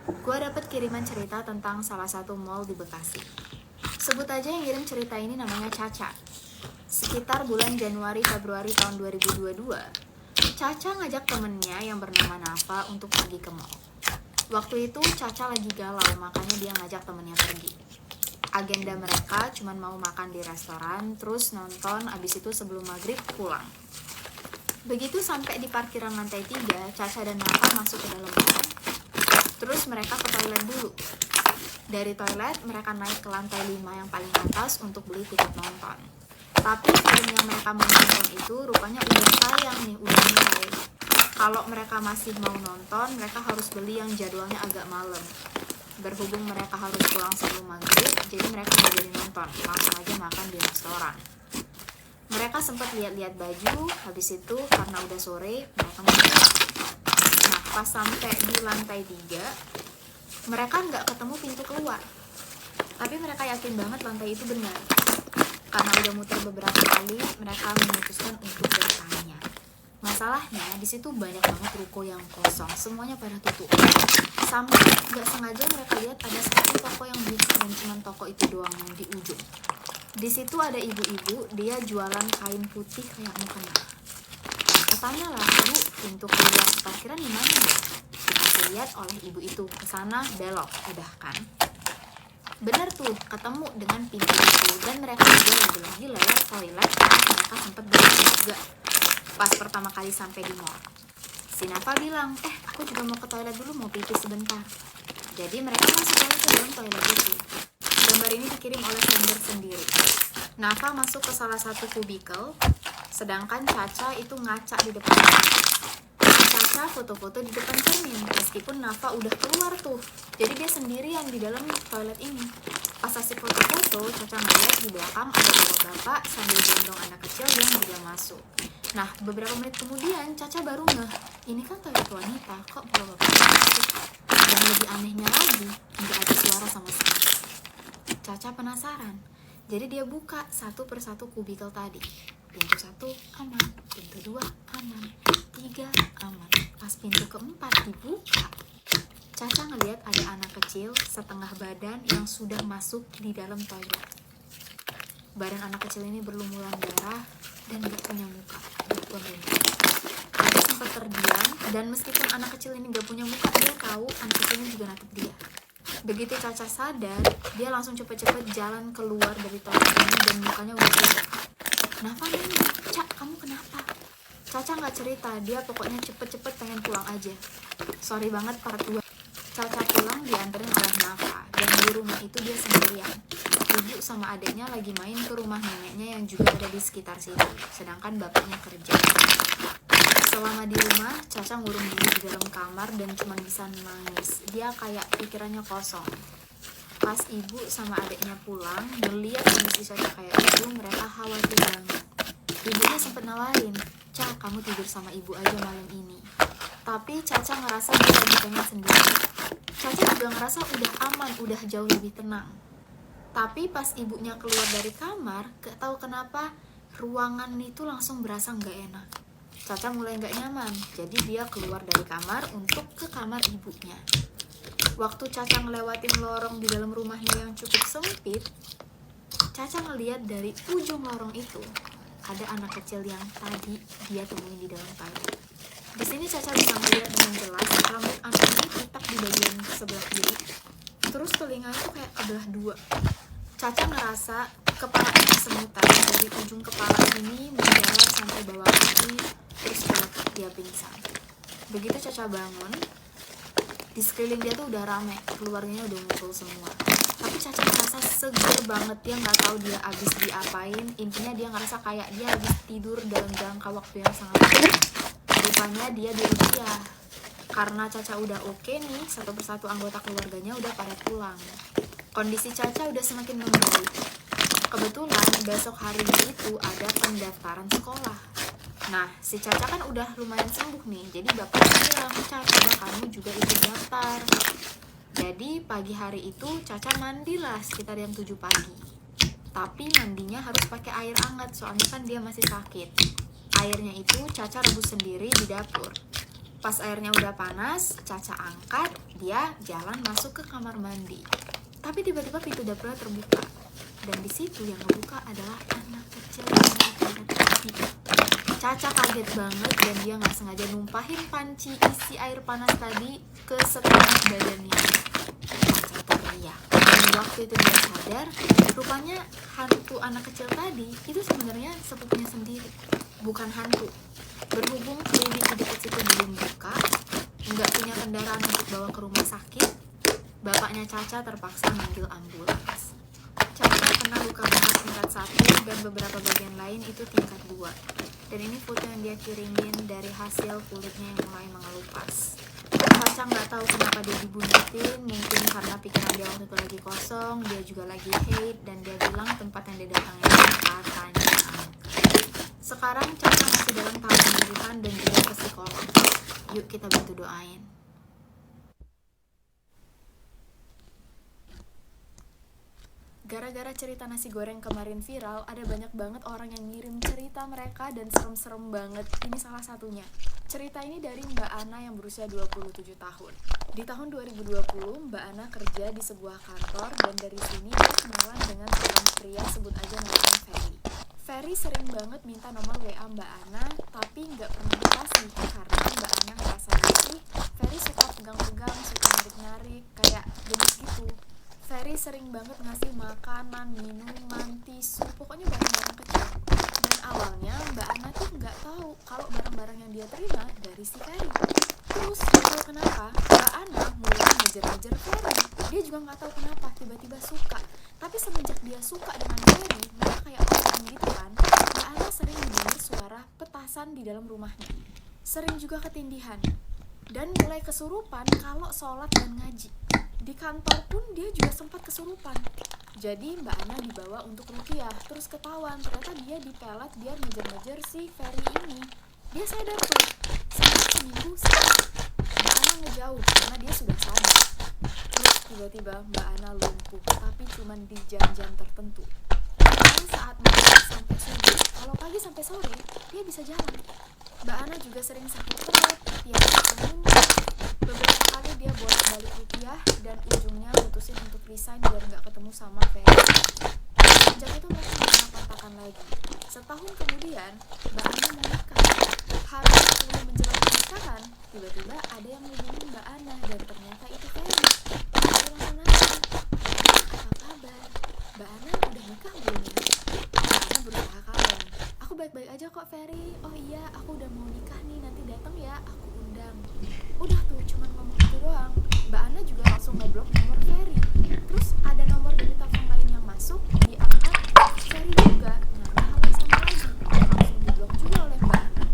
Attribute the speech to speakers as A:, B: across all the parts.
A: Gue dapet kiriman cerita tentang salah satu mall di Bekasi. Sebut aja yang kirim cerita ini namanya Caca. Sekitar bulan Januari-Februari tahun 2022, Caca ngajak temennya yang bernama Nafa untuk pergi ke mall. Waktu itu Caca lagi galau, makanya dia ngajak temennya pergi. Agenda mereka cuma mau makan di restoran, terus nonton, abis itu sebelum maghrib pulang. Begitu sampai di parkiran lantai 3, Caca dan Nafa masuk ke dalam mall. Terus mereka ke toilet dulu. Dari toilet, mereka naik ke lantai 5 yang paling atas untuk beli tiket nonton. Tapi film yang mereka mau nonton itu rupanya udah tayang nih, udah mulai. Kalau mereka masih mau nonton, mereka harus beli yang jadwalnya agak malam. Berhubung mereka harus pulang sebelum maghrib, jadi mereka nggak jadi nonton, langsung aja makan di restoran. Mereka sempat lihat-lihat baju, habis itu karena udah sore, mereka mau pulang. Nah, pas sampai di lantai 3, mereka nggak ketemu pintu keluar. Tapi mereka yakin banget lantai itu benar. Karena udah muter beberapa kali, mereka memutuskan untuk bertanya. Masalahnya, di situ banyak banget ruko yang kosong, semuanya pada tutup. Sampai nggak sengaja mereka lihat ada satu toko yang buka dan cuma toko itu doang yang di ujung. Di situ ada ibu-ibu, dia jualan kain putih kayak mukena. Katanya lah, Bu, pintu keluar ke parkiran di mana ya? Dikasih lihat oleh ibu itu, ke sana belok, udah kan? Bener tuh, ketemu dengan pintu itu, dan mereka juga lagi lewat toilet karena mereka sempat berhenti juga pas pertama kali sampai di mall. Si Nafa bilang, aku juga mau ke toilet dulu, mau pipis sebentar. Jadi mereka masuk lagi ke dalam toilet itu. Gambar ini dikirim oleh sender sendiri. Nafa masuk ke salah satu kubikel, sedangkan Caca itu ngaca di depan cermin. Caca foto-foto di depan cermin, meskipun Nafa udah keluar tuh. Jadi dia sendirian di dalam toilet ini. Pas asik foto-foto, Caca ngeliat di belakang ada bapak-bapak sambil gendong anak kecil yang juga masuk. Nah, beberapa menit kemudian Caca baru ngeh, ini kan toilet wanita, kok bapak-bapak masuk? Dan lebih anehnya lagi, nggak ada suara sama sekali. Caca penasaran, jadi dia buka satu persatu kubikel tadi. Pintu 1 aman, pintu 2 aman, 3 aman. Pas pintu keempat dibuka, Caca ngeliat ada anak kecil setengah badan yang sudah masuk di dalam toilet. Badan anak kecil ini berlumuran darah dan gak punya muka. Caca sempat terdiam, dan meskipun anak kecil ini gak punya muka, dia tahu anak kecil ini juga natap dia. Begitu Caca sadar, dia langsung cepet-cepet jalan keluar dari toilet ini dan mukanya udah berubah. Nafa nanya, Cak, kamu kenapa? Caca gak cerita, dia pokoknya cepet-cepet pengen pulang aja. Sorry banget part 2. Caca pulang dianterin oleh Nafa, dan di rumah itu dia sendirian. Ibu sama adiknya lagi main ke rumah neneknya yang juga ada di sekitar situ, sedangkan bapaknya kerja. Selama di rumah, Caca ngurung diri di dalam kamar dan cuma bisa nangis. Dia kayak pikirannya kosong. Pas ibu sama adiknya pulang, ngeliat kondisi Caca kayak itu, mereka khawatir banget. Ibunya sempet nawarin, Ca, kamu tidur sama ibu aja malam ini. Tapi Caca ngerasa dia lagi pengen sendiri. Caca juga ngerasa udah aman, udah jauh lebih tenang. Tapi pas ibunya keluar dari kamar, gak tahu kenapa ruangan itu langsung berasa gak enak. Caca mulai gak nyaman, jadi dia keluar dari kamar untuk ke kamar ibunya. Waktu Caca ngelewatin lorong di dalam rumahnya yang cukup sempit, Caca ngeliat dari ujung lorong itu ada anak kecil yang tadi dia temuin di dalam toilet. Di sini Caca bisa melihat dengan jelas rambut anak ini pitak di bagian sebelah kiri, terus telinganya tuh kayak kebelah dua. Caca ngerasa kepalanya kesemutan, dari ujung kepala ini menjalar sampai bawah kaki, terus dia pingsan. Begitu Caca bangun, di sekeliling dia tuh udah rame, keluarganya udah ngumpul semua. Tapi Caca ngerasa seger banget, dia nggak tahu dia abis diapain. Intinya dia ngerasa kayak dia habis tidur dalam jangka waktu yang sangat lama. Rupanya dia di Rusia. Karena Caca udah oke nih, satu persatu anggota keluarganya udah pada pulang. Kondisi Caca udah semakin membaik. Kebetulan besok harinya itu ada pendaftaran sekolah. Nah, si Caca kan udah lumayan sembuh nih, jadi bapaknya bilang, Caca, coba kamu juga ikut daftar. Jadi pagi hari itu Caca mandilah sekitar jam 7 pagi. Tapi mandinya harus pakai air hangat, soalnya kan dia masih sakit. Airnya itu Caca rebus sendiri di dapur. Pas airnya udah panas, Caca angkat, dia jalan masuk ke kamar mandi. Tapi tiba-tiba pintu dapurnya terbuka. Dan di situ yang ngebuka adalah anak kecil yang lagi tadi. Caca kaget banget dan dia nggak sengaja numpahin panci isi air panas tadi ke setengah badannya. Caca teriak. Dan waktu itu dia sadar, rupanya hantu anak kecil tadi itu sebenarnya sepupunya sendiri, bukan hantu. Berhubung klinik di dekat situ belum buka, nggak punya kendaraan untuk bawa ke rumah sakit, bapaknya Caca terpaksa manggil ambulans. Caca kena luka bakar tingkat 1 dan beberapa bagian lain itu tingkat 2. Dan ini foto yang dia kirimin dari hasil kulitnya yang mulai mengelupas. Caca nggak tahu kenapa dia dibunyitin, mungkin karena pikiran dia waktu itu lagi kosong, dia juga lagi hate, dan dia bilang tempat yang dia datangi katanya angker. Sekarang Caca masih dalam tahap pemulihan dan juga ke psikolog. Yuk kita bantu doain. Gara-gara cerita nasi goreng kemarin viral, ada banyak banget orang yang ngirim cerita mereka dan serem-serem banget. Ini salah satunya. Cerita ini dari Mbak Ana yang berusia 27 tahun. Di tahun 2020, Mbak Ana kerja di sebuah kantor dan dari sini dia kenalan dengan seorang pria, sebut aja namanya Ferry. Ferry sering banget minta nomor WA Mbak Ana, tapi nggak pernah dikasih karena Mbak Ana ngerasa risih. Ferry suka pegang-pegang, suka narik-narik, kayak jenis gitu. Ferry sering banget ngasih makanan, minuman, tisu, pokoknya barang-barang kecil. Dan awalnya Mbak Ana tuh nggak tahu kalau barang-barang yang dia terima dari si Ferry. Terus nggak tahu kenapa Mbak Ana mulai ngejar-ngejar Ferry. Dia juga nggak tahu kenapa tiba-tiba suka. Tapi semenjak dia suka dengan Ferry, mereka kayak orang gitu kan. Mbak Ana sering mendengar suara petasan di dalam rumahnya. Sering juga ketindihan. Dan mulai kesurupan kalau sholat dan ngaji. Di kantor pun dia juga sempat kesurupan. Jadi Mbak Ana dibawa untuk ruqyah, terus ketahuan ternyata dia dipelet biar ngejar-ngejar si Ferry ini. Dia sadar tuh, setelah seminggu Mbak Ana ngejauh karena dia sudah sadar. Terus tiba-tiba Mbak Ana lumpuh, tapi cuma di jam-jam tertentu. Dan saat malam sampai subuh, kalau pagi sampai sore dia bisa jalan. Mbak Ana juga sering sakit perut, tiap hari. Beberapa kali dia bolak-balik ruqyah dan ujungnya mutusin untuk resign biar nggak ketemu sama Ferry. Sejak itu mereka nggak pernah kontakan lagi. Setahun kemudian, Mbak Ana mau nikah. Hari 10 menjelang pernikahan, tiba-tiba ada yang hubungin Mbak Ana dan ternyata itu Ferry. Dia langsung nanya, apa kabar? Mbak Ana udah nikah belum ya? Mbak Ana berusaha kalem. Aku baik-baik aja kok Ferry. Oh iya, aku udah mau nikah nih, nanti datang ya, aku undang. Udah tuh, cuman ngomong gitu doang. Mbak Ana juga langsung ngeblok nomor Ferry. Terus ada nomor dari telepon lain yang masuk, diangkat, Ferry juga nanya hal yang sama lagi, langsung diblok juga oleh Mbak Ana.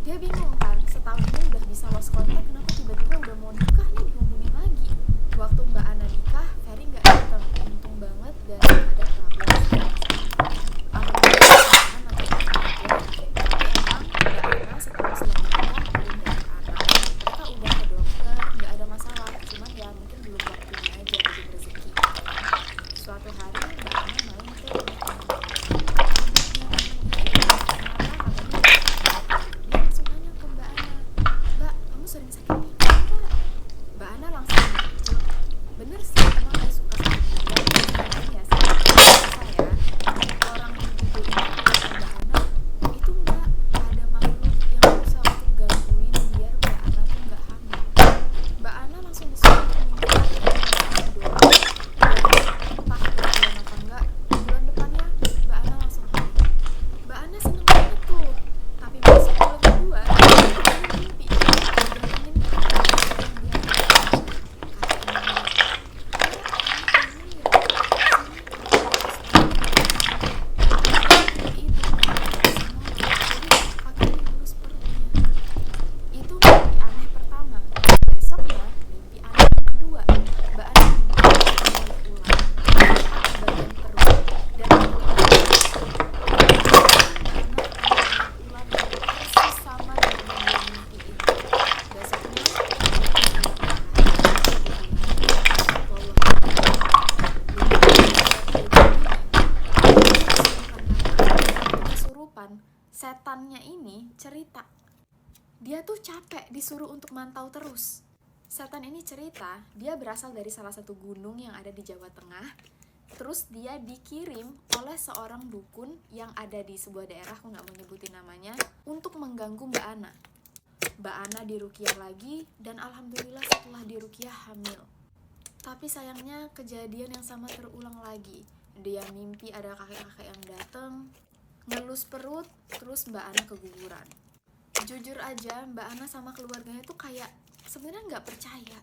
A: Dia bingung kan, setahun ini udah bisa lost contact, kenapa tiba-tiba udah mau nikah nih dihubungin lagi. Waktu Mbak Ana nikah, Ferry nggak datang, untung banget dan gak ada problem. Alhamdulillah Mbak Ana nanti tapi emang Mbak Ana setelah nikah belum dapat anak. Mereka udah ke dokter, nggak ada masalah, cuman ya mungkin belum waktunya aja belum rezeki. Suatu hari Mbak Ana main ke rumah dia langsung nanya ke Mbak Ana, Mbak, kamu sering sakit gigi nggak? Mbak Ana langsung jawab, bener sih, emang saya suka sakit gigi. Ya saya orang yang juga ini Mbak Ana itu nggak ada makhluk yang berusaha untuk gangguin biar Mbak Ana tuh nggak hamil. Mbak Ana langsung disuruh minta doa entah bulan apa enggak, bulan depannya Mbak Ana langsung hamil. Mbak Ana seneng banget tuh, tapi besok bulan kedua dia mimpi datengin itu mimpi aneh pertama. Besoknya mimpi aneh yang kedua. Mbak Ana mimpi mulai ulang di bagian perut dan ular yang persis sama dengan yang dia mimpi itu. Besoknya kesurupan, setannya ini cerita, Dia tuh capek disuruh untuk mantau terus. Setan ini cerita, dia berasal dari salah satu gunung yang ada di Jawa Tengah. Terus dia dikirim oleh seorang dukun yang ada di sebuah daerah, aku nggak mau nyebutin namanya, untuk mengganggu Mbak Ana. Mbak Ana diruqyah lagi, dan alhamdulillah setelah diruqyah hamil. Tapi sayangnya kejadian yang sama terulang lagi. Dia mimpi ada kakek-kakek yang datang, ngelus perut, terus Mbak Ana keguguran. Jujur aja, Mbak Ana sama keluarganya tuh kayak sebenarnya nggak percaya.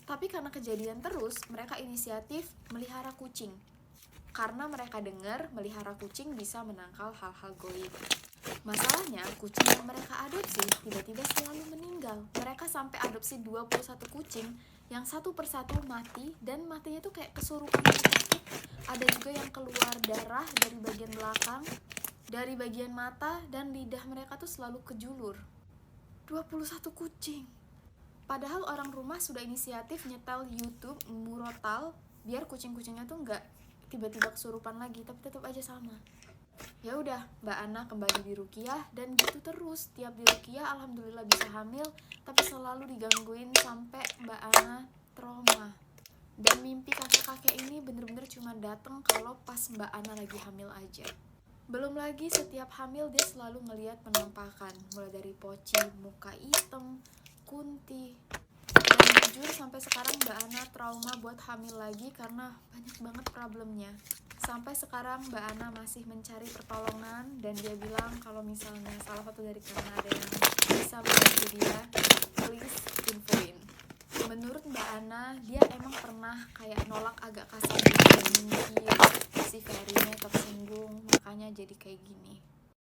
A: Tapi karena kejadian terus, mereka inisiatif melihara kucing. Karena mereka dengar melihara kucing bisa menangkal hal-hal goib. Masalahnya, kucing yang mereka adopsi tiba-tiba selalu meninggal. Mereka sampai adopsi 21 kucing, yang satu persatu mati, dan matinya tuh kayak kesurupan. Ada juga yang keluar darah dari bagian belakang, dari bagian mata, dan lidah mereka tuh selalu kejulur. 21 kucing. Padahal orang rumah sudah inisiatif nyetel YouTube murotal biar kucing-kucingnya tuh nggak tiba-tiba kesurupan lagi, tapi tetap aja sama. Ya udah, Mbak Ana kembali diruqyah dan gitu terus. Tiap diruqyah alhamdulillah bisa hamil, tapi selalu digangguin sampai Mbak Ana trauma. Dan mimpi kakek-kakek ini bener-bener cuma dateng kalau pas Mbak Ana lagi hamil aja. Belum lagi setiap hamil dia selalu ngelihat penampakan, mulai dari poci, muka hitam, kunti. Dan jujur sampai sekarang Mbak Ana trauma buat hamil lagi karena banyak banget problemnya. Sampai sekarang Mbak Ana masih mencari pertolongan, dan dia bilang kalau misalnya salah satu dari kalian ada yang bisa membantu dia, please infoin. Menurut Mbak Ana, dia emang pernah kayak nolak agak kasar gitu, mungkin si Ferry-nya tersinggung, makanya jadi kayak gini.